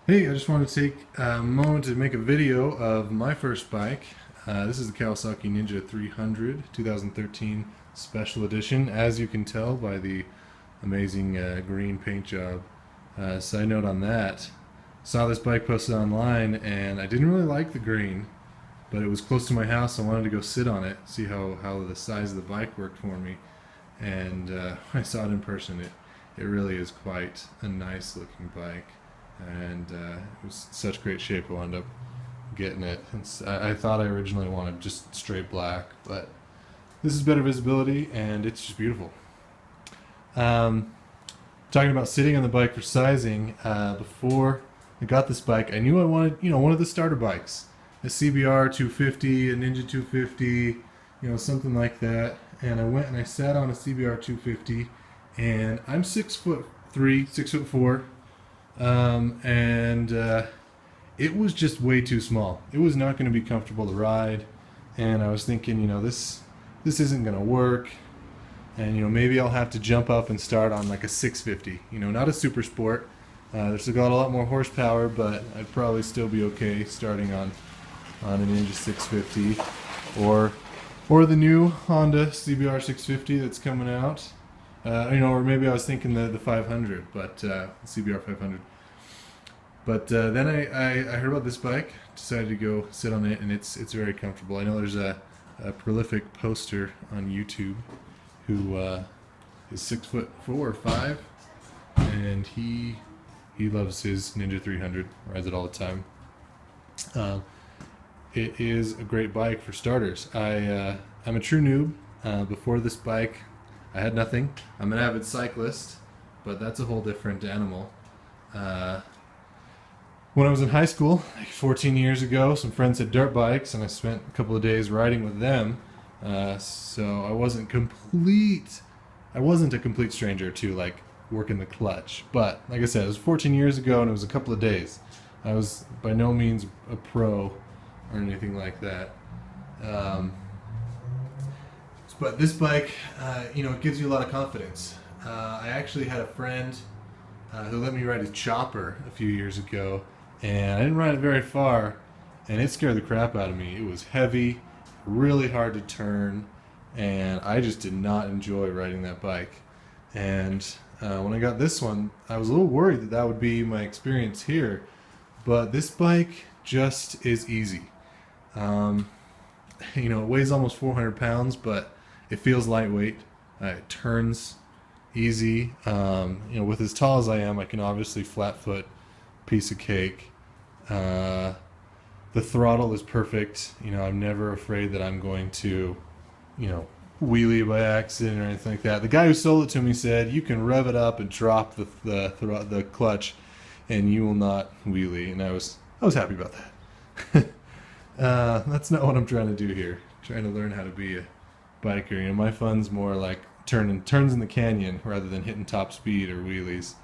Hey, I just wanted to take a moment to make a video of my first bike. This is the Kawasaki Ninja 300 2013 Special Edition, as you can tell by the amazing green paint job. Side note on that, saw this bike posted online and I didn't really like the green, but it was close to my house. I wanted to go sit on it, see how the size of the bike worked for me. And when I saw it in person, it really is quite a nice looking bike, and it was such great shape. I wound up getting it. I thought I originally wanted just straight black, but this is better visibility and it's just beautiful. Um, Talking about sitting on the bike for sizing, before I got this bike, I knew I wanted, one of the starter bikes, a CBR 250, a Ninja 250, something like that. And I went and I sat on a CBR 250, and I'm 6'3", 6'4", and it was just way too small. It was not going to be comfortable to ride, and I was thinking, this isn't going to work. And maybe I'll have to jump up and start on like a 650. Not a super sport. There's got a lot more horsepower, but I'd probably still be okay starting on a Ninja 650, or the new Honda CBR 650 that's coming out. Or maybe I was thinking the 500, but CBR 500. But then I heard about this bike, decided to go sit on it, and it's very comfortable. I know there's a prolific poster on YouTube who is 6'4" or 5", and he loves his Ninja 300, rides it all the time. It is a great bike for starters. I'm a true noob. Before this bike, I had nothing. I'm an avid cyclist, but that's a whole different animal. When I was in high school, like 14 years ago, some friends had dirt bikes, and I spent a couple of days riding with them. So I wasn't a complete stranger to like working the clutch. But like I said, it was 14 years ago, and it was a couple of days. I was by no means a pro or anything like that. But this bike, it gives you a lot of confidence. I actually had a friend who let me ride his chopper a few years ago, and I didn't ride it very far, and it scared the crap out of me. It was heavy, really hard to turn, and I just did not enjoy riding that bike. And when I got this one, I was a little worried that would be my experience here, but this bike just is easy. It weighs almost 400 pounds, but it feels lightweight. It turns easy. With as tall as I am, I can obviously flat foot, piece of cake. The throttle is perfect. I'm never afraid that I'm going to, wheelie by accident or anything like that. The guy who sold it to me said you can rev it up and drop the clutch, and you will not wheelie. And I was happy about that. That's not what I'm trying to do here. I'm trying to learn how to be a biker. My fun's more like turns in the canyon rather than hitting top speed or wheelies.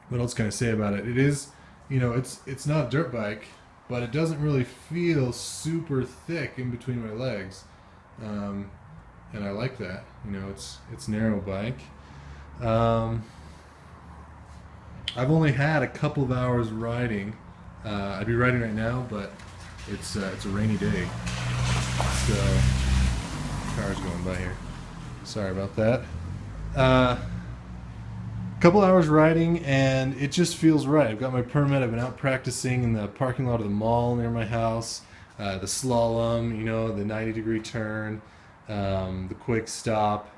What else can I say about it? It is, it's not a dirt bike, but it doesn't really feel super thick in between my legs, and I like that. It's narrow bike. I've only had a couple of hours riding. I'd be riding right now, but it's a rainy day, so cars going by here. Sorry about that. Couple hours riding, and it just feels right. I've got my permit. I've been out practicing in the parking lot of the mall near my house. The slalom, the 90-degree turn, the quick stop,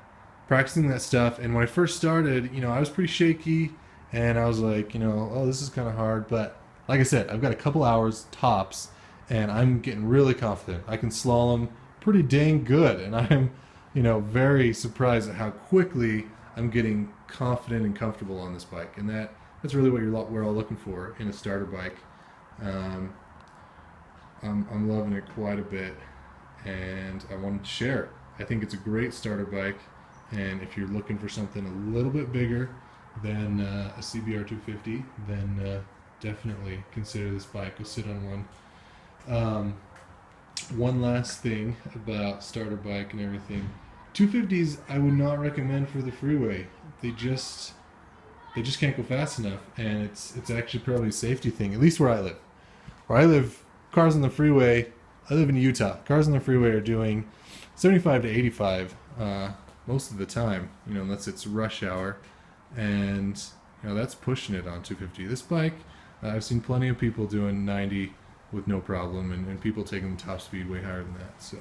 practicing that stuff. And when I first started, I was pretty shaky, and I was like, oh, this is kind of hard. But like I said, I've got a couple hours tops, and I'm getting really confident. I can slalom pretty dang good, and I'm, very surprised at how quickly I'm getting confident and comfortable on this bike, and that's really what we're all looking for in a starter bike. I'm loving it quite a bit, and I wanted to share it. I think it's a great starter bike, and if you're looking for something a little bit bigger than a CBR 250, then definitely consider this bike. Go sit on one. One last thing about starter bike and everything. 250s I would not recommend for the freeway. they just can't go fast enough, and it's actually probably a safety thing. At least where I live. Where I live, cars on the freeway. I live in Utah. Cars on the freeway are doing 75 to 85 most of the time. Unless it's rush hour, and that's pushing it on 250. This bike, I've seen plenty of people doing 90 with no problem, and people taking the top speed way higher than that. So